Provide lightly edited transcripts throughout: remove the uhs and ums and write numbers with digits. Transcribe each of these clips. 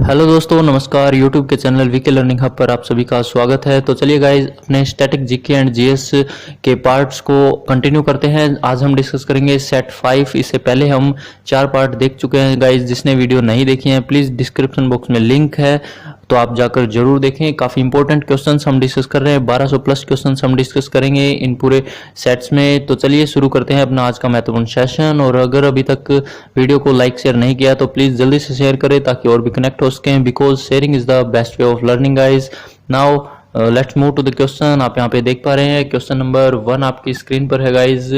Hello दोस्तों, नमस्कार। YouTube के चैनल वीके लर्निंग हब पर आप सभी का स्वागत है। तो चलिए गाइज, अपने स्टैटिक जीके एंड जीएस के पार्ट्स को कंटिन्यू करते हैं। आज हम डिस्कस करेंगे सेट 5। इससे पहले हम 4 पार्ट देख चुके हैं गाइज। जिसने वीडियो नहीं देखी है प्लीज़ डिस्क्रिप्शन बॉक्स में लिंक है, तो आप जाकर जरूर देखें। काफ़ी इंपॉर्टेंट क्वेश्चंस हम डिस्कस कर रहे हैं। 1200 प्लस क्वेश्चंस हम डिस्कस करेंगे इन पूरे सेट्स में। तो चलिए शुरू करते हैं अपना आज का महत्वपूर्ण सेशन। और अगर अभी तक वीडियो को लाइक शेयर नहीं किया तो प्लीज़ जल्दी से शेयर करें ताकि और भी कनेक्ट हो सकें, because sharing is the best way of learning guys. Now let's move to the question. आप यहाँ पे देख पा रहे हैं क्वेश्चन नंबर 1 आपकी स्क्रीन पर है गाइज।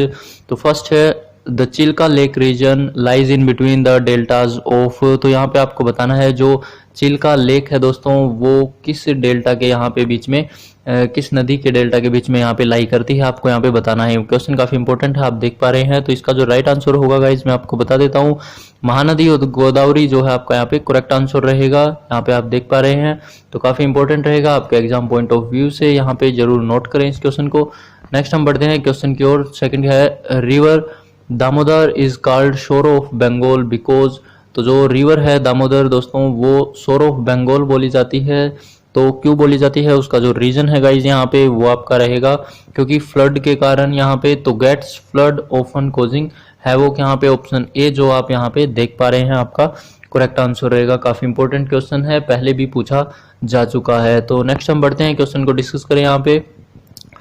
तो फर्स्ट है the Chilka lake region lies in between the deltas of. तो यहाँ पे आपको बताना है जो चिल्का लेक है दोस्तों वो किस डेल्टा के यहाँ पे बीच में किस नदी के डेल्टा के बीच में यहाँ पे लाई करती है, आपको यहाँ पे बताना है। क्वेश्चन काफी इंपॉर्टेंट है, आप देख पा रहे हैं। तो इसका जो राइट आंसर होगा गाइज मैं आपको बता देता हूँ, महानदी और गोदावरी जो है आपका यहाँ पे करेक्ट आंसर रहेगा। यहाँ पे आप देख पा रहे हैं, तो काफी इंपॉर्टेंट रहेगा आपके एग्जाम पॉइंट ऑफ व्यू से। यहाँ पे जरूर नोट करें इस क्वेश्चन को। नेक्स्ट हम बढ़ते हैं क्वेश्चन की ओर। सेकंड है रिवर दामोदर इज कॉल्ड शोर ऑफ बंगाल बिकॉज। तो जो रिवर है दामोदर दोस्तों वो शोर ऑफ बंगाल बोली जाती है। तो क्यों बोली जाती है, उसका जो रीजन है गाइज यहाँ पे वो आपका रहेगा क्योंकि फ्लड के कारण यहाँ पे। तो gets flood often causing havoc, यहाँ पे ऑप्शन ए जो आप यहाँ पे देख पा रहे हैं आपका करेक्ट आंसर रहेगा। काफी इंपॉर्टेंट क्वेश्चन है, पहले भी पूछा जा चुका है। तो नेक्स्ट हम बढ़ते हैं क्वेश्चन को डिस्कस करें। यहाँ पे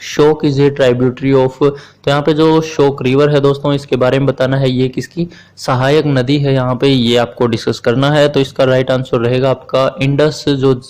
शोक इज ए ट्राइब्यूटरी ऑफ। तो यहाँ पे जो शोक रिवर है दोस्तों इसके बारे में बताना है, ये किसकी सहायक नदी है यहाँ पे, ये आपको डिस्कस करना है। तो इसका राइट आंसर रहेगा आपका इंडस, जो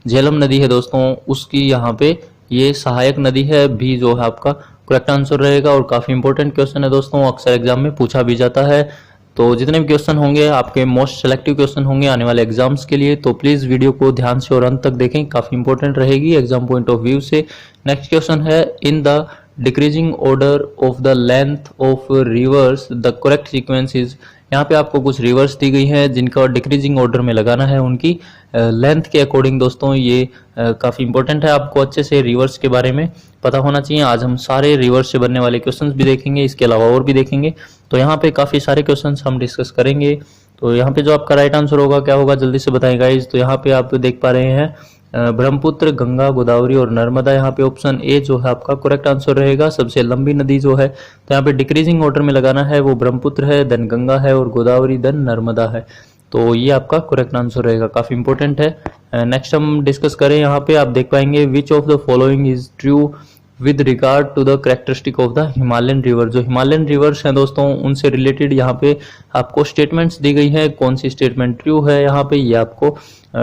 झेलम नदी है दोस्तों उसकी यहाँ पे ये सहायक नदी है। भी जो है आपका करेक्ट आंसर रहेगा। और काफी इंपॉर्टेंट क्वेश्चन है दोस्तों, अक्सर एग्जाम में पूछा भी जाता है। तो जितने भी क्वेश्चन होंगे आपके मोस्ट सेलेक्टिव क्वेश्चन होंगे आने वाले एग्जाम्स के लिए, तो प्लीज वीडियो को ध्यान से और अंत तक देखें, काफी इंपॉर्टेंट रहेगी एग्जाम पॉइंट ऑफ व्यू से। नेक्स्ट क्वेश्चन है in the decreasing order of the length of reverse the correct sequence is. यहाँ पे आपको कुछ रिवर्स दी गई हैं जिनका डिक्रीजिंग ऑर्डर में लगाना है उनकी लेंथ के अकॉर्डिंग। दोस्तों ये काफी इंपॉर्टेंट है, आपको अच्छे से रिवर्स के बारे में पता होना चाहिए। आज हम सारे रिवर्स से बनने वाले क्वेश्चंस भी देखेंगे, इसके अलावा और भी देखेंगे। तो यहाँ पे काफी सारे क्वेश्चंस हम डिस्कस करेंगे। तो यहाँ पे जो आपका राइट आंसर होगा क्या होगा जल्दी से बताएं गाइज। तो यहाँ पे आप देख पा रहे हैं ब्रह्मपुत्र, गंगा, गोदावरी और नर्मदा। यहाँ पे ऑप्शन ए जो है आपका करेक्ट आंसर रहेगा। सबसे लंबी नदी जो है तो यहाँ पे डिक्रीजिंग ऑर्डर में लगाना है, वो ब्रह्मपुत्र है, देन गंगा है और गोदावरी देन नर्मदा है। तो ये आपका करेक्ट आंसर रहेगा, काफी इंपॉर्टेंट है। नेक्स्ट हम डिस्कस करें। यहाँ पे आप देख पाएंगे which of the following is true with regard to the characteristic of the Himalayan river. जो हिमालयन रिवर्स हैं दोस्तों उनसे रिलेटेड यहाँ पे आपको स्टेटमेंट्स दी गई है, कौन सी स्टेटमेंट ट्रू है यहाँ पे ये आपको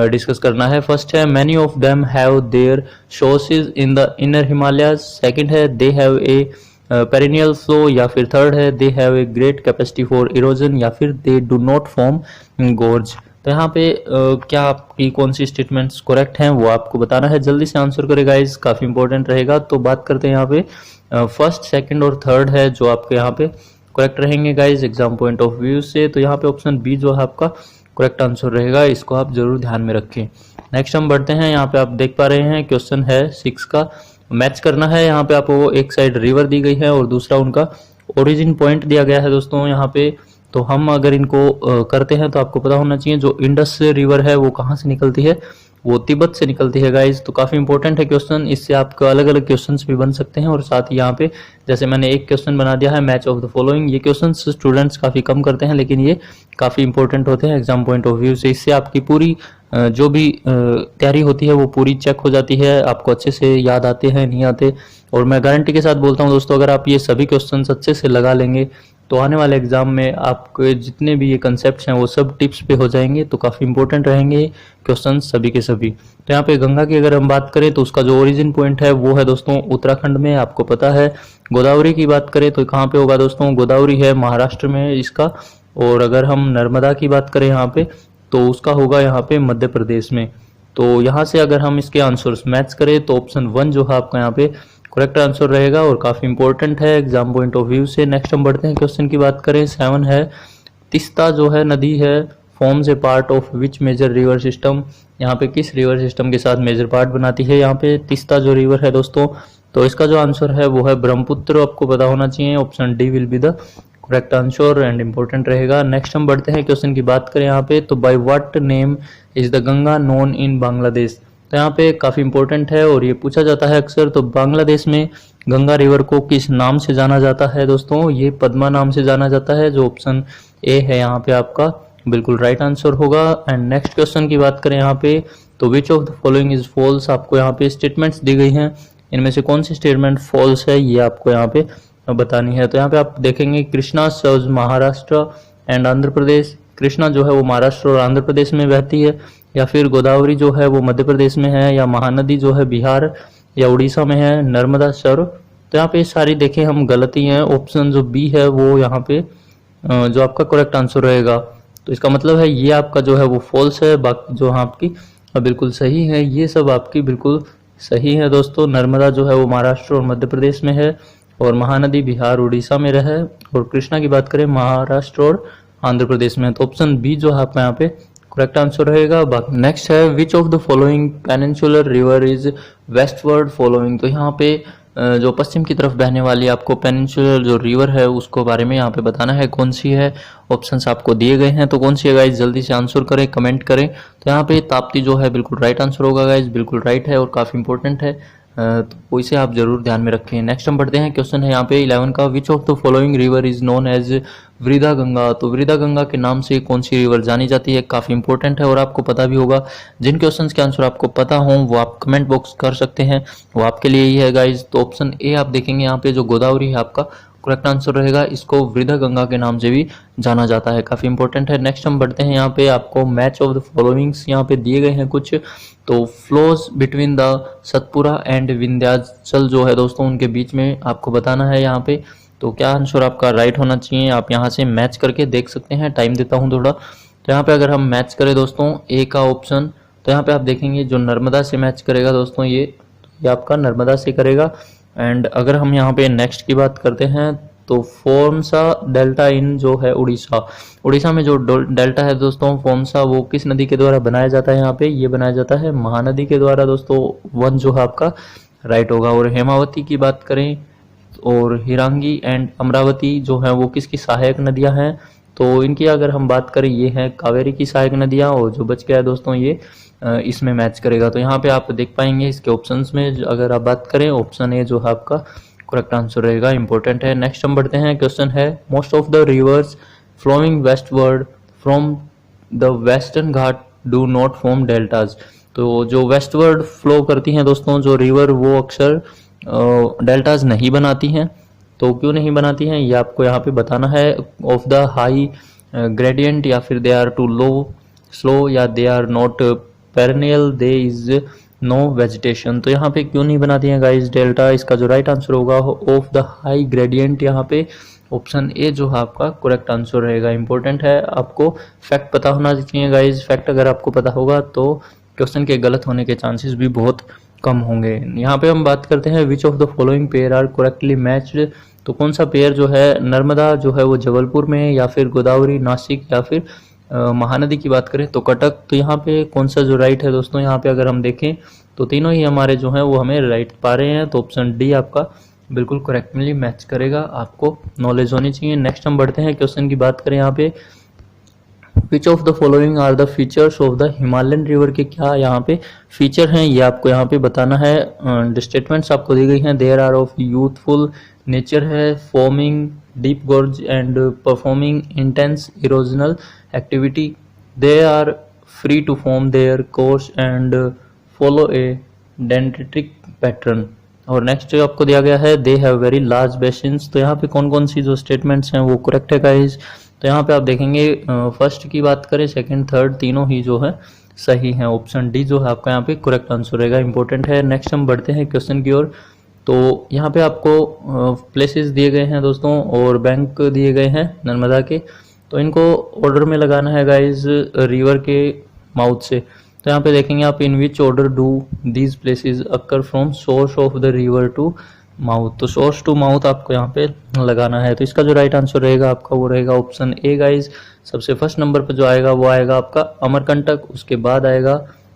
डिस्कस करना है। फर्स्ट है many of them have their sources in the inner Himalayas. Second है they have a perennial flow, या फिर थर्ड है they have a great capacity for erosion, या फिर they do not form gorge. तो यहाँ पे क्या आपकी कौन सी स्टेटमेंट्स करेक्ट हैं वो आपको बताना है, जल्दी से आंसर करें गाइज, काफी इंपॉर्टेंट रहेगा। तो बात करते हैं यहाँ पे फर्स्ट, सेकंड और थर्ड है जो आपके यहाँ पे करेक्ट रहेंगे guys exam point of view से। तो यहाँ पे ऑप्शन बी जो है आपका करेक्ट आंसर रहेगा, इसको आप जरूर ध्यान में रखें। नेक्स्ट हम बढ़ते हैं। यहाँ पे आप देख पा रहे हैं क्वेश्चन है 6 का, मैच करना है। यहाँ पे आपको एक साइड रिवर दी गई है और दूसरा उनका ओरिजिन पॉइंट दिया गया है दोस्तों यहाँ पे। तो हम अगर इनको करते हैं तो आपको पता होना चाहिए जो इंडस रिवर है वो कहाँ से निकलती है, वो तिब्बत से निकलती है गाइज। तो काफी इंपॉर्टेंट है क्वेश्चन, इससे आपको अलग अलग क्वेश्चंस भी बन सकते हैं। और साथ ही यहाँ पे जैसे मैंने एक क्वेश्चन बना दिया है मैच ऑफ द फॉलोइंग, ये क्वेश्चंस स्टूडेंट्स काफी कम करते हैं लेकिन ये काफी इंपॉर्टेंट होते हैं एग्जाम पॉइंट ऑफ व्यू से। इससे आपकी पूरी जो भी तैयारी होती है वो पूरी चेक हो जाती है, आपको अच्छे से याद आते हैं नहीं आते। और मैं गारंटी के साथ बोलता हूँ दोस्तों, अगर आप ये सभी क्वेश्चंस अच्छे से लगा लेंगे तो आने वाले एग्जाम में आपके जितने भी ये कंसेप्ट्स हैं वो सब टिप्स पे हो जाएंगे। तो काफी इंपॉर्टेंट रहेंगे क्वेश्चन सभी के सभी। तो यहाँ पे गंगा की अगर हम बात करें तो उसका जो ओरिजिन पॉइंट है वो है दोस्तों उत्तराखंड में, आपको पता है। गोदावरी की बात करें तो कहाँ पे होगा दोस्तों, गोदावरी है महाराष्ट्र में इसका। और अगर हम नर्मदा की बात करें यहाँ पे तो उसका होगा यहाँ पे मध्य प्रदेश में। तो यहाँ से अगर हम इसके आंसर्स मैच करें तो ऑप्शन 1 जो है आपका यहाँ पे करेक्ट आंसर रहेगा और काफी इंपॉर्टेंट है एग्जाम पॉइंट ऑफ व्यू से। नेक्स्ट हम बढ़ते हैं क्वेश्चन की बात करें 7 है तिस्ता जो है नदी है forms a part of which major river system. यहाँ पे किस रिवर सिस्टम के साथ मेजर पार्ट बनाती है यहाँ पे तिस्ता जो रिवर है दोस्तों। तो इसका जो आंसर है वो है ब्रह्मपुत्र, आपको पता होना चाहिए। Option D will be the correct answer and important रहेगा। नेक्स्ट हम बढ़ते हैं क्वेश्चन की बात करें यहाँ पे, तो by what name is the Ganga known in Bangladesh. तो यहाँ पे काफ़ी इंपॉर्टेंट है और ये पूछा जाता है अक्सर। तो बांग्लादेश में गंगा रिवर को किस नाम से जाना जाता है दोस्तों? ये पद्मा नाम से जाना जाता है, जो ऑप्शन ए है यहाँ पे आपका बिल्कुल राइट आंसर होगा। एंड नेक्स्ट क्वेश्चन की बात करें यहाँ पे, तो which of the following is false. आपको यहाँ पे स्टेटमेंट्स दी गई हैं, इनमें से कौन सी स्टेटमेंट फॉल्स है ये आपको यहाँ पे बतानी है। तो यहाँ पे आप देखेंगे कृष्णा सर्व्स महाराष्ट्र एंड आंध्र प्रदेश। कृष्णा जो है वो महाराष्ट्र और आंध्र प्रदेश में बहती है, या फिर गोदावरी जो है वो मध्य प्रदेश में है, या महानदी जो है बिहार या उड़ीसा में है, नर्मदा सर्व। तो यहाँ पे सारी देखें हम गलती हैं। ऑप्शन जो बी है वो यहाँ पे जो आपका करेक्ट आंसर रहेगा। तो इसका मतलब है ये आपका जो है वो फॉल्स है, बाकी जो आपकी बिल्कुल सही है, ये सब आपकी बिल्कुल सही है दोस्तों। नर्मदा जो है वो महाराष्ट्र और मध्य प्रदेश में है, और महानदी बिहार उड़ीसा में रहे, और कृष्णा की बात करें महाराष्ट्र और आंध्र प्रदेश में। तो ऑप्शन बी जो है आपका यहाँ पे करेक्ट आंसर रहेगा। नेक्स्ट है which of the following peninsular river is westward following. तो यहाँ पे जो पश्चिम की तरफ बहने वाली आपको पेनिनसुलर जो रिवर है उसको बारे में यहाँ पे बताना है, कौन सी है। ऑप्शंस आपको दिए गए हैं, तो कौन सी है गाइज, जल्दी से आंसर करें, कमेंट करें। तो यहाँ पे ताप्ती जो है बिल्कुल राइट आंसर होगा गाइज, बिल्कुल राइट है और काफ़ी इंपॉर्टेंट है, तो इसे आप जरूर ध्यान में रखें। नेक्स्ट हम बढ़ते हैं, क्वेश्चन है यहाँ पे 11 का, which of the following river is known as Vriddha Ganga. तो वृद्धा गंगा के नाम से कौन सी रिवर जानी जाती है, काफी इंपॉर्टेंट है और आपको पता भी होगा। जिन क्वेश्चंस के आंसर आपको पता हो वो आप कमेंट बॉक्स कर सकते हैं, वो आपके लिए ही है गाइज। तो ऑप्शन ए आप देखेंगे यहाँ पे जो गोदावरी है आपका करेक्ट आंसर रहेगा, इसको वृद्धा गंगा के नाम से भी जाना जाता है, काफी इंपॉर्टेंट है। नेक्स्ट हम बढ़ते हैं यहाँ पे, आपको मैच ऑफ द फॉलोइंग्स यहाँ पे दिए गए हैं कुछ। तो flows between the Satpura and Vindhyachal जो है दोस्तों उनके बीच में आपको बताना है यहाँ पे। तो क्या आंसर आपका राइट होना चाहिए, आप यहाँ से मैच करके देख सकते हैं। टाइम देता हूँ थोड़ा। तो यहाँ पे अगर हम मैच करें दोस्तों ए का ऑप्शन, तो यहाँ पे आप देखेंगे जो नर्मदा से मैच करेगा दोस्तों ये आपका नर्मदा से करेगा। एंड अगर हम यहाँ पे नेक्स्ट की बात करते हैं तो फोर्मसा डेल्टा इन जो है उड़ीसा में जो डेल्टा है दोस्तों फोर्मसा, वो किस नदी के द्वारा बनाया जाता है यहाँ पे, ये बनाया जाता है महानदी के द्वारा दोस्तों। वन जो है आपका राइट होगा। और हेमावती की बात करें और हिरांगी एंड अमरावती जो है वो किसकी सहायक नदियां हैं, तो इनकी अगर हम बात करें ये है कावेरी की सहायक नदियां, और जो बच गया है दोस्तों ये इसमें मैच करेगा। तो यहाँ पे आप देख पाएंगे इसके ऑप्शंस में अगर आप बात करें ऑप्शन ए जो है आपका करेक्ट आंसर रहेगा, इंपॉर्टेंट है। नेक्स्ट हम बढ़ते हैं, क्वेश्चन है most of the rivers flowing westward from the western ghat do not form deltas. तो जो वेस्टवर्ड फ्लो करती हैं दोस्तों जो रिवर वो अक्सर डेल्टाज नहीं बनाती हैं। तो क्यों नहीं बनाती हैं ये आपको यहाँ पे बताना है। ऑफ द हाई ग्रेडियंट, या फिर they are too low slow, या they are not perennial, they is no vegetation. तो यहाँ पे क्यों नहीं बनाती हैं गाइस डेल्टा, इसका जो राइट आंसर होगा ऑफ द हाई ग्रेडियंट, यहाँ पे ऑप्शन ए जो है आपका करेक्ट आंसर रहेगा। इंपॉर्टेंट है, आपको फैक्ट पता होना चाहिए गाइस। फैक्ट अगर आपको पता होगा तो क्वेश्चन के गलत होने के चांसेस भी बहुत कम होंगे। यहाँ पे हम बात करते हैं which of the following pair are correctly matched. तो कौन सा पेयर जो है नर्मदा जो है वो जबलपुर में है, या फिर गोदावरी नासिक, या फिर महानदी की बात करें तो कटक। तो यहाँ पे कौन सा जो राइट है दोस्तों, यहाँ पे अगर हम देखें तो तीनों ही हमारे जो हैं वो हमें राइट पा रहे हैं। तो ऑप्शन डी आपका बिल्कुल करेक्टली मैच करेगा, आपको नॉलेज होनी चाहिए। नेक्स्ट हम बढ़ते हैं, क्वेश्चन की बात करें यहाँ पे which of the following are the features of the Himalayan river के क्या यहाँ पे फीचर हैं ये आपको यहाँ पे बताना है। स्टेटमेंट्स आपको दी गई हैं, there are of youthful nature है, forming deep gorge and performing intense erosional activity, they are free to form their course and follow a dendritic pattern. और नेक्स्ट जो आपको दिया गया है they have very large basins. तो यहाँ पे कौन कौन सी जो स्टेटमेंट्स हैं वो करेक्ट है गाइज। तो यहाँ पे आप देखेंगे फर्स्ट की बात करें, सेकंड थर्ड तीनों ही जो है सही है। ऑप्शन डी जो है आपका यहाँ पे करेक्ट आंसर रहेगा, इंपॉर्टेंट है। नेक्स्ट हम बढ़ते हैं क्वेश्चन की ओर। तो यहाँ पे आपको प्लेसेस दिए गए हैं दोस्तों और बैंक दिए गए हैं नर्मदा के, तो इनको ऑर्डर में लगाना है गाइज रिवर के माउथ से। तो यहाँ पे देखेंगे आप in which order do these places occur from source of the river to mouth. तो सोर्स टू माउथ आपको यहाँ पे लगाना है। तो इसका जो राइट आंसर रहेगा आपका वो रहेगा ऑप्शन ए गाइज। सबसे फर्स्ट नंबर पर जो आएगा वो आएगा आपका अमरकंटक, उसके बाद आएगा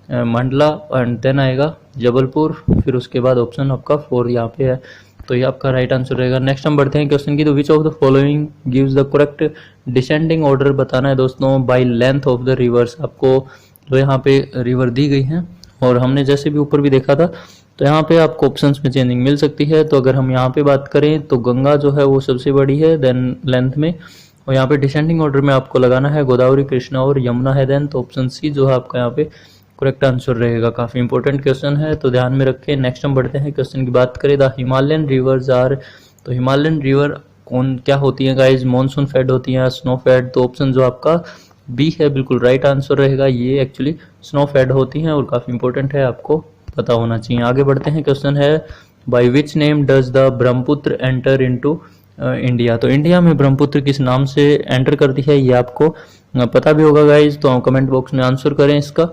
मंडला एंड देन आएगा जबलपुर, फिर उसके बाद ऑप्शन आपका 4 यहाँ पे है तो ये आपका राइट आंसर रहेगा। नेक्स्ट हम बढ़ते हैं क्वेश्चन की। तो which of the following gives the correct descending order बताना है दोस्तों by length of the reverse. आपको जो यहाँ पे रिवर दी गई है और हमने जैसे भी ऊपर भी देखा था, तो यहाँ पे आपको ऑप्शंस में चेंजिंग मिल सकती है। तो अगर हम यहाँ पे बात करें तो गंगा जो है वो सबसे बड़ी है देन लेंथ में, और यहाँ पे डिसेंडिंग ऑर्डर में आपको लगाना है गोदावरी, कृष्णा और यमुना है देन। तो ऑप्शन सी जो है आपका यहाँ पे करेक्ट आंसर रहेगा। काफी इंपॉर्टेंट क्वेश्चन है तो ध्यान में रखें। नेक्स्ट हम बढ़ते हैं क्वेश्चन की बात करें। द हिमालयन रिवर्स आर, तो हिमालयन रिवर कौन क्या होती है गाइज, मॉनसून फेड होती है, स्नो फेड। तो ऑप्शन जो आपका बी है बिल्कुल राइट आंसर रहेगा। ये एक्चुअली स्नो फेड होती हैं और काफी इंपॉर्टेंट है, आपको पता होना चाहिए। आगे बढ़ते हैं। क्वेश्चन है by which name does the Brahmaputra enter into India. तो इंडिया में ब्रह्मपुत्र किस नाम से एंटर करती है, ये आपको पता भी होगा गाइज, तो कमेंट बॉक्स में आंसर करें इसका।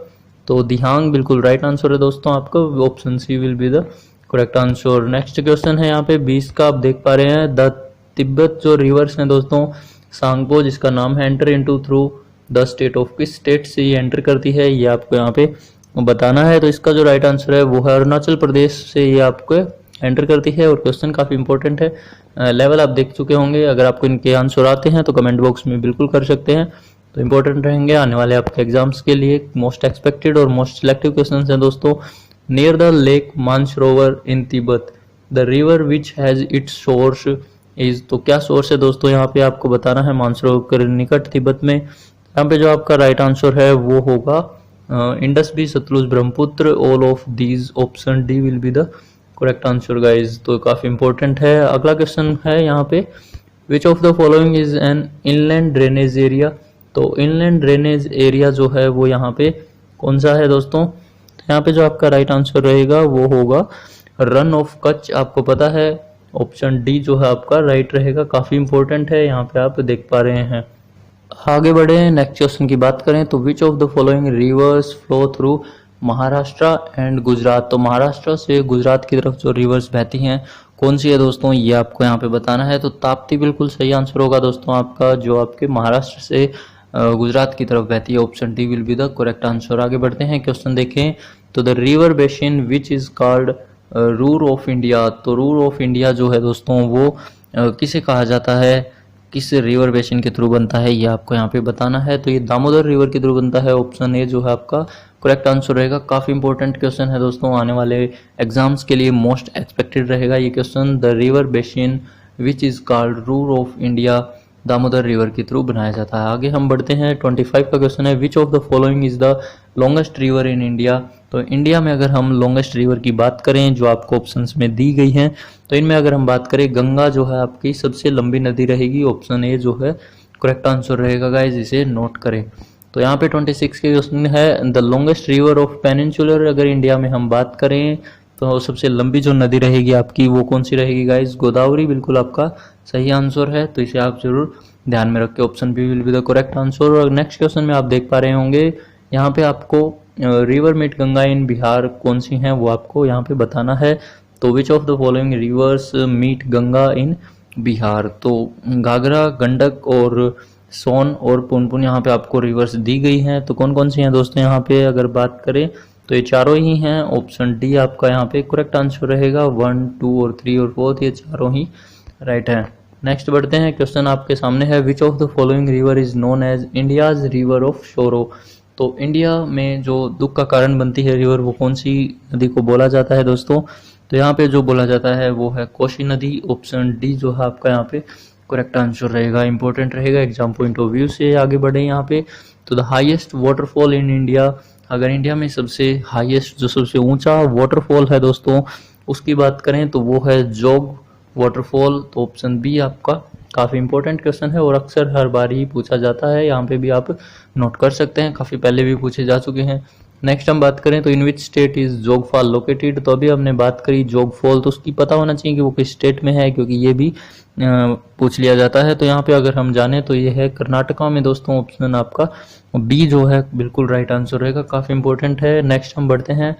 तो दिहांग बिल्कुल राइट आंसर है दोस्तों आपका, option C will be the correct answer. Next question है यहाँ पे 20 का, आप देख पा रहे हैं। द तिब्बत जो रिवर्स है दोस्तों सांगपो, जिसका नाम है enter into through the state of, किस स्टेट से ये एंटर करती है ये आपको यहाँ पे बताना है। तो इसका जो राइट आंसर है वो है अरुणाचल प्रदेश से ये आपको एंटर करती है। और क्वेश्चन काफी इंपॉर्टेंट है, लेवल आप देख चुके होंगे। अगर आपको इनके आंसर आते हैं तो कमेंट बॉक्स में बिल्कुल कर सकते हैं, तो इंपॉर्टेंट रहेंगे आने वाले आपके एग्जाम्स के लिए। मोस्ट एक्सपेक्टेड और मोस्ट सिलेक्टिव क्वेश्चन हैं दोस्तों। Near the lake Mansarovar in Tibet the river which has its source is, तो क्या सोर्स है दोस्तों यहाँ पे आपको बताना है मानसरोवर के निकट तिब्बत में। यहाँ पे जो आपका राइट आंसर है वो होगा Indus B, Sutlej, Brahmaputra. All of these, option D will be the correct answer guys. तो काफी इंपॉर्टेंट है। अगला क्वेश्चन है यहाँ पे which of the following is an inland drainage area. तो इनलैंड ड्रेनेज एरिया जो है वो यहाँ पे कौन सा है दोस्तों, तो यहाँ पे जो आपका राइट आंसर रहेगा वो होगा रन ऑफ कच्छ। आपको पता है ऑप्शन डी जो है आपका राइट रहेगा। काफी इंपॉर्टेंट है, यहाँ पे आप देख पा रहे हैं। आगे बढ़े नेक्स्ट क्वेश्चन की बात करें तो which of the following reverse flow through Maharashtra and Gujarat. तो महाराष्ट्र से गुजरात की तरफ जो रिवर्स बहती हैं कौन सी है दोस्तों, ये आपको यहाँ पे बताना है। तो ताप्ती बिल्कुल सही आंसर होगा दोस्तों आपका, जो आपके महाराष्ट्र से गुजरात की तरफ बहती है। Option D will be the correct answer. आगे बढ़ते हैं, क्वेश्चन देखें। तो the river basin which is called Ruhr of India. तो रूर ऑफ इंडिया जो है दोस्तों वो किसे कहा जाता है, किस रिवर बेसिन के थ्रू बनता है, ये आपको यहाँ पे बताना है। तो ये दामोदर रिवर के थ्रू बनता है। ऑप्शन ए जो है आपका करेक्ट आंसर रहेगा। काफी इंपॉर्टेंट क्वेश्चन है दोस्तों, आने वाले एग्जाम्स के लिए मोस्ट एक्सपेक्टेड रहेगा ये question. The river basin which is called Ruhr of India, Damodar river के थ्रू बनाया जाता है। आगे हम बढ़ते हैं। 25 का क्वेश्चन है which of the following is the longest river in India. तो इंडिया में अगर हम लॉन्गेस्ट रिवर की बात करें जो आपको ऑप्शंस में दी गई हैं, तो इनमें अगर हम बात करें गंगा जो है आपकी सबसे लंबी नदी रहेगी। ऑप्शन ए जो है करेक्ट आंसर रहेगा गाइज, इसे नोट करें। तो यहाँ पे 26 के क्वेश्चन है the longest river of peninsular. अगर इंडिया में हम बात करें तो सबसे लंबी जो नदी रहेगी आपकी वो कौन सी रहेगी गाइज, गोदावरी बिल्कुल आपका सही आंसर है। तो इसे आप जरूर ध्यान में रखें, option B will be the correct answer. और नेक्स्ट क्वेश्चन में आप देख पा रहे होंगे यहाँ पे आपको river meet Ganga in Bihar कौन सी हैं वो आपको यहाँ पे बताना है। तो which of the following rivers meet Ganga in Bihar. तो घाघरा, गंडक और सोन और पुनपुन यहाँ पे आपको रिवर्स दी गई हैं। तो कौन कौन सी हैं दोस्तों यहाँ पे अगर बात करें तो ये चारों ही हैं। ऑप्शन डी आपका यहाँ पे करेक्ट आंसर रहेगा। 1, 2 और 3 और 4 ये चारों ही राइट है। नेक्स्ट बढ़ते हैं, क्वेश्चन आपके सामने है which of the following river is known as India's river of sorrow. तो इंडिया में जो दुख का कारण बनती है रिवर वो कौन सी नदी को बोला जाता है दोस्तों, तो यहाँ पे जो बोला जाता है वो है कोसी नदी। ऑप्शन डी जो है आपका यहाँ पे करेक्ट आंसर रहेगा, इंपॉर्टेंट रहेगा एग्जाम पॉइंट ऑफ व्यू से। आगे बढ़े यहाँ पे तो the highest waterfall in India. अगर इंडिया में सबसे हाईएस्ट जो सबसे ऊंचा वाटरफॉल है दोस्तों उसकी बात करें तो वो है जोग वाटरफॉल। तो ऑप्शन बी आपका काफी इंपॉर्टेंट क्वेश्चन है और अक्सर हर बार ही पूछा जाता है, यहाँ पे भी आप नोट कर सकते हैं, काफी पहले भी पूछे जा चुके हैं। नेक्स्ट हम बात करें तो इन विच स्टेट इज जोग फॉल लोकेटेड। तो अभी हमने बात करी जोग फॉल, तो उसकी पता होना चाहिए कि वो किस स्टेट में है, क्योंकि ये भी पूछ लिया जाता है। तो यहाँ पे अगर हम जाने तो ये है कर्नाटका में दोस्तों। ऑप्शन आपका बी जो है बिल्कुल राइट आंसर रहेगा, काफी इंपॉर्टेंट है। नेक्स्ट हम बढ़ते हैं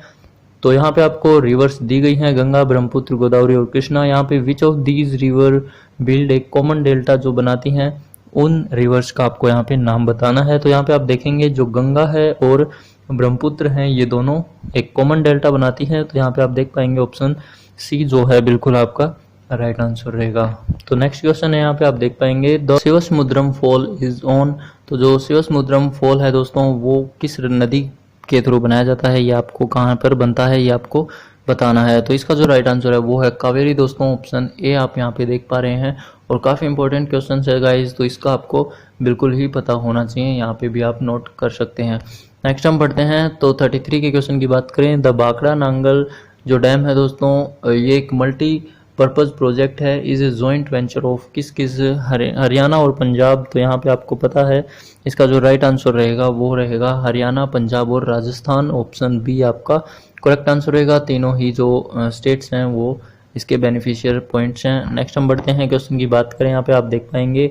तो यहाँ पे आपको रिवर्स दी गई हैं गंगा, ब्रह्मपुत्र, गोदावरी और कृष्णा। यहाँ पे which of these river build एक कॉमन डेल्टा जो बनाती हैं उन रिवर्स का आपको यहाँ पे नाम बताना है। तो यहाँ पे आप देखेंगे जो गंगा है और ब्रह्मपुत्र हैं ये दोनों एक कॉमन डेल्टा बनाती हैं। तो यहाँ पे आप देख पाएंगे ऑप्शन सी जो है बिल्कुल आपका राइट आंसर रहेगा। तो नेक्स्ट क्वेश्चन है, यहाँ पे आप देख पाएंगे the Shivasamudram fall is on. तो जो शिवसमुद्रम फॉल है दोस्तों वो किस नदी के थ्रू बनाया जाता है, ये आपको कहाँ पर बनता है ये आपको बताना है। तो इसका जो राइट आंसर है वो है कावेरी दोस्तों, ऑप्शन ए आप यहाँ पे देख पा रहे हैं। और काफ़ी इंपॉर्टेंट क्वेश्चन है गाइज, तो इसका आपको बिल्कुल ही पता होना चाहिए, यहाँ पे भी आप नोट कर सकते हैं। नेक्स्ट हम पढ़ते हैं, तो 33 के क्वेश्चन की बात करें, द बाकड़ा नांगल जो डैम है दोस्तों ये एक मल्टी पर्पज़ प्रोजेक्ट है, is a joint venture of किस किस हरियाणा और पंजाब। तो यहाँ पे आपको पता है इसका जो राइट आंसर रहेगा वो रहेगा हरियाणा, पंजाब और राजस्थान, ऑप्शन बी आपका करेक्ट आंसर रहेगा। तीनों ही जो स्टेट्स हैं वो इसके बेनिफिशियर पॉइंट्स हैं। नेक्स्ट हम बढ़ते हैं, क्वेश्चन की बात करें, यहाँ पे आप देख पाएंगे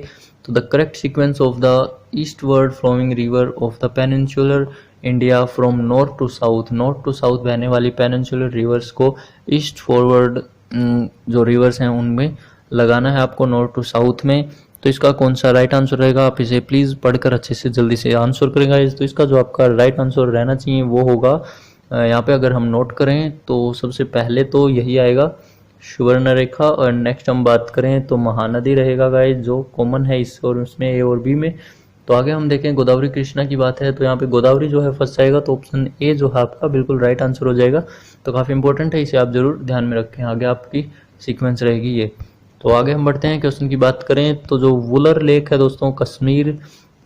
तो the correct sequence of the eastward flowing river of the peninsular India from north to south बहने वाली पेनिनसुलर रिवर्स को ईस्ट फॉरवर्ड जो रिवर्स हैं उनमें लगाना है आपको, नॉर्थ टू साउथ में। तो इसका कौन सा राइट आंसर रहेगा, आप इसे प्लीज़ पढ़कर अच्छे से जल्दी से आंसर करेंगे। तो इसका जो आपका राइट आंसर रहना चाहिए वो होगा, यहाँ पे अगर हम नोट करें तो सबसे पहले तो यही आएगा सुवर्ण रेखा, और नेक्स्ट हम बात करें तो महानदी रहेगा गाइस, जो कॉमन है इस और उसमें ए और बी में। तो आगे हम देखें गोदावरी कृष्णा की बात है, तो यहाँ पे गोदावरी जो है फर्स्ट आएगा, तो ऑप्शन ए जो है आपका बिल्कुल राइट आंसर हो जाएगा। तो काफ़ी इंपॉर्टेंट है, इसे आप जरूर ध्यान में रखें, आगे आपकी सीक्वेंस रहेगी ये। तो आगे हम बढ़ते हैं, क्वेश्चन की बात करें तो जो वुलर लेक है दोस्तों कश्मीर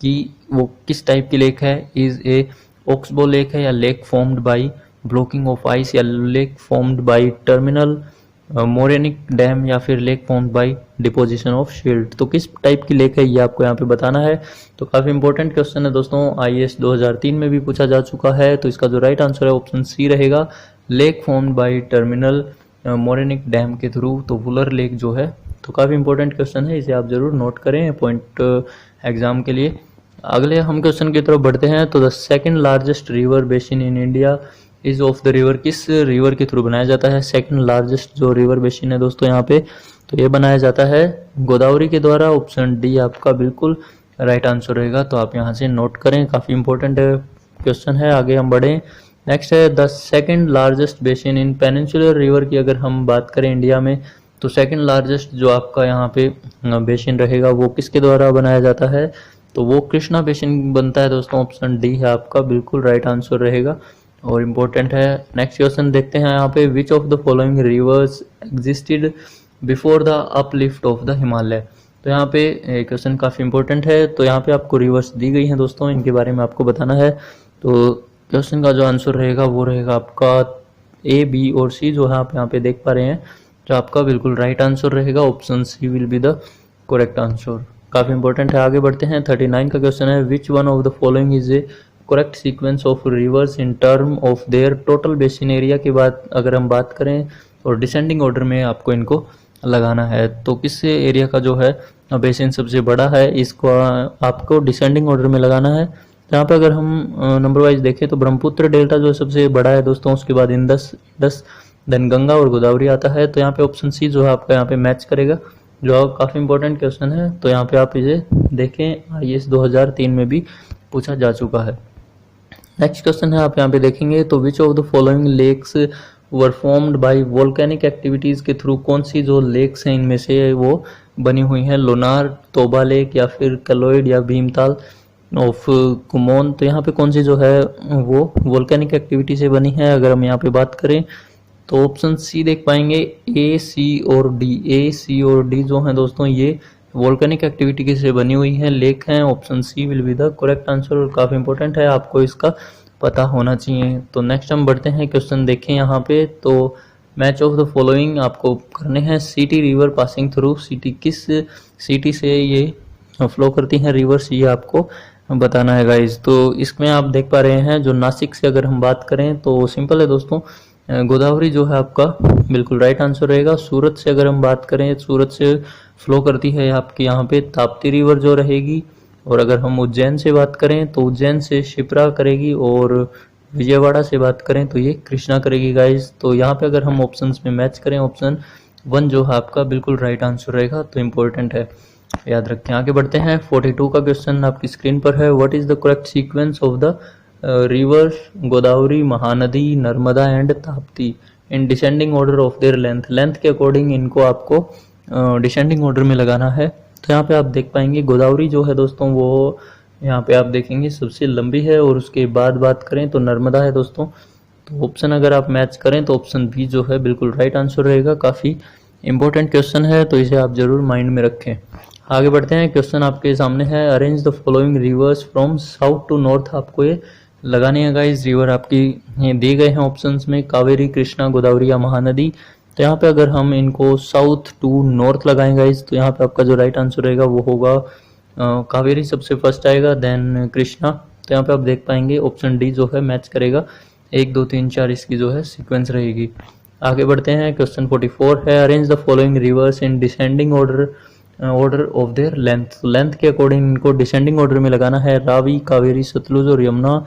की, वो किस टाइप की लेक है, इज ए ऑक्सबो लेक है, या lake formed by blocking of ice, या lake formed by terminal morainic dam, या फिर lake formed by deposition of shield. तो किस टाइप की लेक है ये आपको यहाँ पे बताना है। तो काफ़ी इंपॉर्टेंट क्वेश्चन है दोस्तों, IAS 2003 में भी पूछा जा चुका है। तो इसका जो राइट आंसर है ऑप्शन सी रहेगा, lake formed by terminal morainic dam के थ्रू। तो वुलर लेक जो है, तो काफ़ी इंपॉर्टेंट क्वेश्चन है, इसे आप जरूर नोट करें पॉइंट एग्जाम के लिए। अगले हम क्वेश्चन की तरफ बढ़ते हैं, तो the second largest river basin in India is of the river, किस रिवर के थ्रू बनाया जाता है सेकंड लार्जेस्ट जो रिवर बेसिन है दोस्तों यहाँ पे, तो ये बनाया जाता है गोदावरी के द्वारा, ऑप्शन डी आपका बिल्कुल राइट आंसर रहेगा। तो आप यहाँ से नोट करें, काफ़ी इंपॉर्टेंट क्वेश्चन है। आगे हम बढ़ें, नेक्स्ट है the second largest basin in peninsular river की अगर हम बात करें इंडिया में, तो सेकंड लार्जेस्ट जो आपका यहाँ पे बेसिन रहेगा वो किसके द्वारा बनाया जाता है, तो वो कृष्णा बेसिन बनता है दोस्तों, ऑप्शन डी है आपका बिल्कुल राइट आंसर रहेगा और इम्पोर्टेंट है। नेक्स्ट क्वेश्चन देखते हैं यहाँ पे, which of the following reverse existed before the uplift of the Himalaya. तो यहाँ पे क्वेश्चन काफ़ी इंपॉर्टेंट है, तो यहाँ पे आपको रिवर्स दी गई हैं दोस्तों, इनके बारे में आपको बताना है। तो क्वेश्चन का जो आंसर रहेगा वो रहेगा आपका ए, बी और सी जो है आप यहाँ पे देख पा रहे हैं, जो आपका बिल्कुल राइट आंसर रहेगा, option C will be the correct answer. काफ़ी इंपॉर्टेंट है, आगे बढ़ते हैं। 39 का क्वेश्चन है, which one of the following is a correct sequence of rivers in term of their total basin area की बात अगर हम बात करें, और डिसेंडिंग ऑर्डर में आपको इनको लगाना है। तो किस एरिया का जो है बेसिन सबसे बड़ा है, इसको आपको डिसेंडिंग ऑर्डर में लगाना है। तो यहाँ पे अगर हम नंबर वाइज देखें तो ब्रह्मपुत्र डेल्टा जो सबसे बड़ा है दोस्तों, उसके बाद इंडस, देन गंगा और गोदावरी आता है। तो यहाँ पे ऑप्शन सी जो है आपका यहाँ पे मैच करेगा, जो काफ़ी इंपॉर्टेंट क्वेश्चन है। तो यहाँ पे आप इसे देखें, IAS 2003 में भी पूछा जा चुका है। नेक्स्ट क्वेश्चन है, आप यहाँ पे देखेंगे तो which of the following lakes were formed by volcanic activities के थ्रू, कौन सी जो लेक्स हैं इनमें से वो बनी हुई हैं, लोनार, तोबा लेक, या फिर कलोइड, या भीमताल ऑफ कुमोन। तो यहाँ पे कौन सी जो है वो वोल्केनिक एक्टिविटी से बनी है अगर हम यहाँ पे बात करें, तो ऑप्शन सी देख पाएंगे, ए, सी और डी। ए, सी और डी जो हैं दोस्तों ये वोल्केनिक एक्टिविटी से बनी हुई है लेक हैं, option C will be the correct answer. और काफ़ी इंपॉर्टेंट है, आपको इसका पता होना चाहिए। तो नेक्स्ट हम बढ़ते हैं, क्वेश्चन देखें यहाँ पे, तो मैच ऑफ द फॉलोइंग आपको करने हैं, city river passing through, city किस सिटी से ये फ्लो करती हैं रिवर्स, ये आपको बताना है गाइज। तो इसमें आप देख पा रहे हैं, जो नासिक से अगर हम बात करें तो सिंपल है दोस्तों, गोदावरी जो है आपका बिल्कुल राइट आंसर रहेगा। सूरत से अगर हम बात करें, सूरत से फ्लो करती है आपकी यहाँ पे ताप्ती रिवर जो रहेगी। और अगर हम उज्जैन से बात करें तो उज्जैन से शिप्रा करेगी, और विजयवाड़ा से बात करें तो ये कृष्णा करेगी गाइज। तो यहाँ पे अगर हम ऑप्शंस में मैच करें, ऑप्शन 1 जो है आपका बिल्कुल राइट आंसर रहेगा। तो इम्पोर्टेंट है, याद रखें। आगे बढ़ते हैं, 42 का क्वेश्चन आपकी स्क्रीन पर है, what is the correct sequence of the reverse Godavari, Mahanadi, Narmada and Tapti in descending order of their length, length के अकॉर्डिंग इनको आपको डिसेंडिंग ऑर्डर में लगाना है। तो यहाँ पे आप देख पाएंगे गोदावरी जो है दोस्तों वो यहाँ पे आप देखेंगे सबसे लंबी है, और उसके बाद बात करें तो नर्मदा है दोस्तों। तो ऑप्शन अगर आप मैच करें तो ऑप्शन बी जो है बिल्कुल राइट आंसर रहेगा। काफ़ी इंपॉर्टेंट क्वेश्चन है, तो इसे आप जरूर माइंड में रखें। आगे बढ़ते हैं, क्वेश्चन आपके सामने है, arrange the following rivers from south to north. आपको ये लगाने हैं गाइस, रिवर आपकी ये दिए गए हैं ऑप्शंस में, कावेरी, कृष्णा, गोदावरी या महानदी। तो यहाँ पे अगर हम इनको साउथ टू नॉर्थ लगाएंगे गाइस, तो यहाँ पे आपका जो राइट आंसर रहेगा वो होगा कावेरी सबसे फर्स्ट आएगा, देन कृष्णा। तो यहाँ पे आप देख पाएंगे ऑप्शन डी जो है मैच करेगा, 1 2 3 4 इसकी जो है सीक्वेंस रहेगी। आगे बढ़ते हैं, क्वेश्चन 44 है, arrange the following reverse in descending order of their length. Length के अकॉर्डिंग इनको डिसेंडिंग ऑर्डर में लगाना है, रावी, कावेरी, सतलुज और यमुना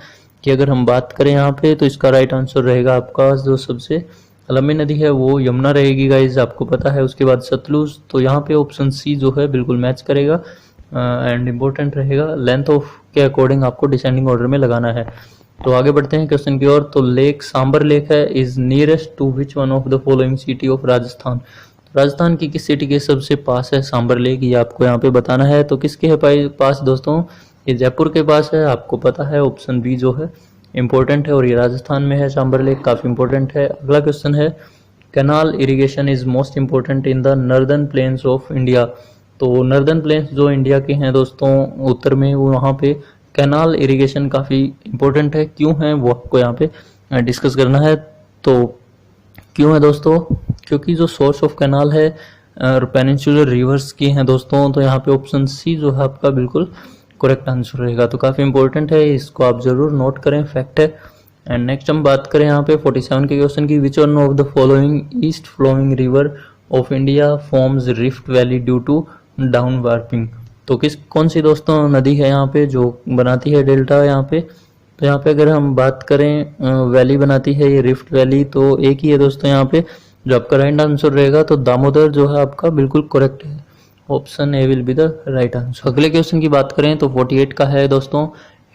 की अगर हम बात करें यहाँ पे, तो इसका राइट आंसर रहेगा आपका जो सबसे लंबी नदी है वो यमुना रहेगी गाइज, आपको पता है। उसके बाद सतलुज, तो यहाँ पे ऑप्शन सी जो है बिल्कुल मैच करेगा एंड इम्पोर्टेंट रहेगा, लेंथ ऑफ के अकॉर्डिंग आपको डिसेंडिंग ऑर्डर में लगाना है। तो आगे बढ़ते हैं क्वेश्चन की ओर। तो लेक सांबर लेक है, is nearest to which one of the following city of Rajasthan. Rajasthan की किस सिटी के सबसे पास है सांबर लेक, ये आपको यहाँ पे बताना है। तो किसके है पास दोस्तों, ये जयपुर के पास है, आपको पता है। ऑप्शन बी जो है इंपॉर्टेंट है, और ये राजस्थान में है सांबर लेक, काफी इंपॉर्टेंट है। अगला क्वेश्चन है, canal irrigation is most important in the northern plains of India. तो नॉर्दर्न प्लेन्स जो इंडिया के हैं दोस्तों उत्तर में, वो वहाँ पे कैनाल इरिगेशन काफ़ी इंपॉर्टेंट है। क्यों है वो आपको यहाँ पे डिस्कस करना है। तो क्यों है दोस्तों, क्योंकि जो सोर्स ऑफ कैनाल है और पेनिनसुलर रिवर्स की हैं दोस्तों, तो यहाँ पे ऑप्शन सी जो है आपका बिल्कुल करेक्ट आंसर रहेगा। तो काफ़ी इंपॉर्टेंट है, इसको आप जरूर नोट करें, फैक्ट है। एंड नेक्स्ट हम बात करें यहाँ पे 47 के क्वेश्चन की, which one of the following east flowing river of India forms rift valley due to down warping. तो कौन सी दोस्तों नदी है यहाँ पे जो बनाती है डेल्टा यहाँ पे। तो यहाँ पे अगर हम बात करें वैली बनाती है ये रिफ्ट वैली, तो एक ही है दोस्तों यहाँ पे जो आपका राइट आंसर रहेगा। तो दामोदर जो है आपका बिल्कुल करेक्ट है, option A will be the right answer. अगले क्वेश्चन की बात करें तो 48 का है दोस्तों,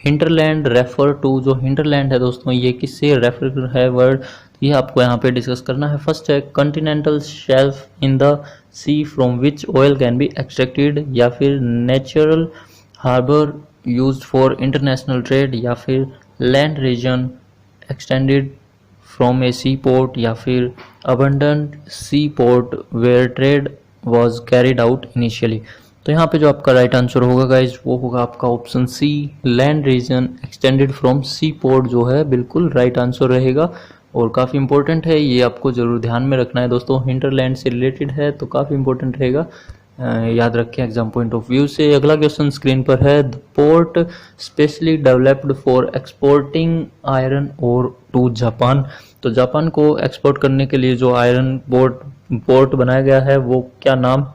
हिंटरलैंड रेफर टू। जो हिंटरलैंड है दोस्तों ये किससे रेफर है वर्ड, ये आपको यहाँ पे डिस्कस करना है। फर्स्ट है continental shelf in the sea from which oil can be extracted, या फिर natural harbour used for international trade, या फिर land region extended from a sea port, या फिर abundant sea port where trade was carried out initially. तो यहाँ पे जो आपका राइट आंसर होगा गाइज वो होगा आपका option C, land region extended from sea port जो है बिल्कुल राइट आंसर रहेगा, और काफ़ी इंपॉर्टेंट है, ये आपको जरूर ध्यान में रखना है दोस्तों। हिंटरलैंड से रिलेटेड है तो काफ़ी इंपॉर्टेंट रहेगा, याद रखें एग्जाम पॉइंट ऑफ व्यू से। अगला क्वेश्चन स्क्रीन पर है, the port specially developed for exporting iron और टू जापान। तो जापान को एक्सपोर्ट करने के लिए जो आयरन पोर्ट बनाया गया है वो क्या नाम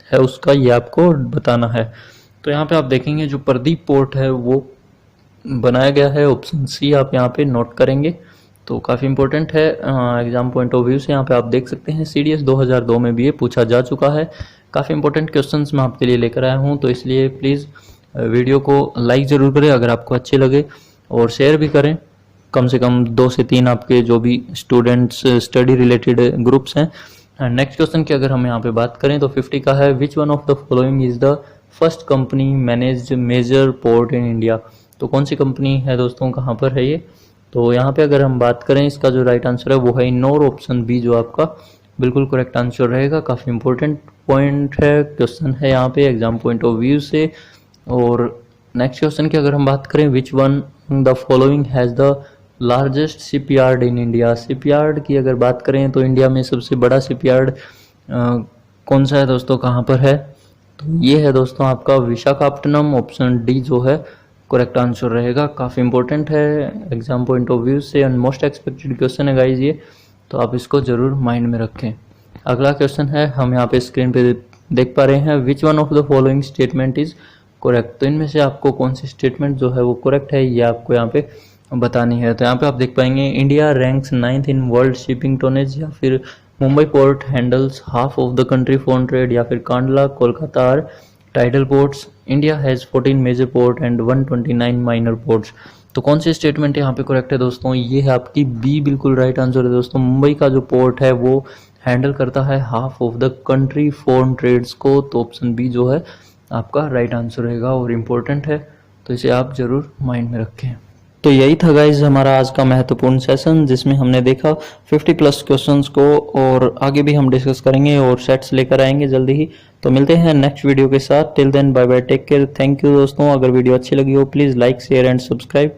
है उसका, ये आपको बताना है। तो यहाँ पे आप देखेंगे जो प्रदीप पोर्ट है वो बनाया गया है, ऑप्शन सी आप यहाँ पे नोट करेंगे। तो काफ़ी इंपॉर्टेंट है एग्जाम पॉइंट ऑफ व्यू से। यहाँ पे आप देख सकते हैं CDS 2002 में भी ये पूछा जा चुका है। काफ़ी इंपॉर्टेंट क्वेश्चंस मैं आपके लिए लेकर आया हूँ, तो इसलिए प्लीज़ वीडियो को लाइक ज़रूर करें अगर आपको अच्छे लगे, और शेयर भी करें। कम से कम 2 से 3 आपके जो भी स्टूडेंट्स स्टडी रिलेटेड ग्रुप्स हैं। नेक्स्ट क्वेश्चन की अगर हम यहाँ पे बात करें तो 50 का है, which one of the following is the first company managed major port in India. तो कौन सी कंपनी है दोस्तों, कहाँ पर है ये। तो यहाँ पे अगर हम बात करें इसका जो राइट आंसर है वो है इन्नौर, ऑप्शन बी जो आपका बिल्कुल करेक्ट आंसर रहेगा। काफ़ी इंपॉर्टेंट पॉइंट है, क्वेश्चन है यहाँ पे एग्जाम पॉइंट ऑफ व्यू से। और नेक्स्ट क्वेश्चन की अगर हम बात करें, which one the following has the largest shipyard in India. Shipyard की अगर बात करें तो इंडिया में सबसे बड़ा शिपयार्ड कौन सा है दोस्तों, कहाँ पर है। तो ये है दोस्तों आपका विशाखापट्टनम, ऑप्शन डी जो है करेक्ट आंसर रहेगा। काफ़ी इंपॉर्टेंट है एग्जाम पॉइंट ऑफ व्यू से, एंड मोस्ट एक्सपेक्टेड क्वेश्चन है गाइज ये, तो आप इसको जरूर माइंड में रखें। अगला क्वेश्चन है, हम यहाँ पे स्क्रीन पे देख पा रहे हैं, विच one of the following statement is correct. तो इनमें से आपको कौन सी स्टेटमेंट जो है वो करेक्ट है ये आपको यहाँ पे बतानी है। तो यहाँ पे आप देख पाएंगे, India ranks 9th in world shipping tonnage, या फिर Mumbai port handles half of the country foreign trade, या फिर Kandla, Kolkata are tidal ports, India has 14 major port and 129 minor ports. तो कौन सी स्टेटमेंट यहाँ पे करेक्ट है दोस्तों, ये है आपकी बी, बिल्कुल राइट आंसर है दोस्तों। मुंबई का जो पोर्ट है वो हैंडल करता है half of the country foreign trades को, तो ऑप्शन बी जो है आपका राइट आंसर रहेगा और इम्पोर्टेंट है, तो इसे आप जरूर माइंड में रखें। तो यही था गाइज हमारा आज का महत्वपूर्ण सेशन, जिसमें हमने देखा 50+ क्वेश्चंस को, और आगे भी हम डिस्कस करेंगे और सेट्स लेकर आएंगे जल्दी ही। तो मिलते हैं नेक्स्ट वीडियो के साथ। Till then bye bye, take care, thank you दोस्तों। अगर वीडियो अच्छी लगी हो please like share and subscribe.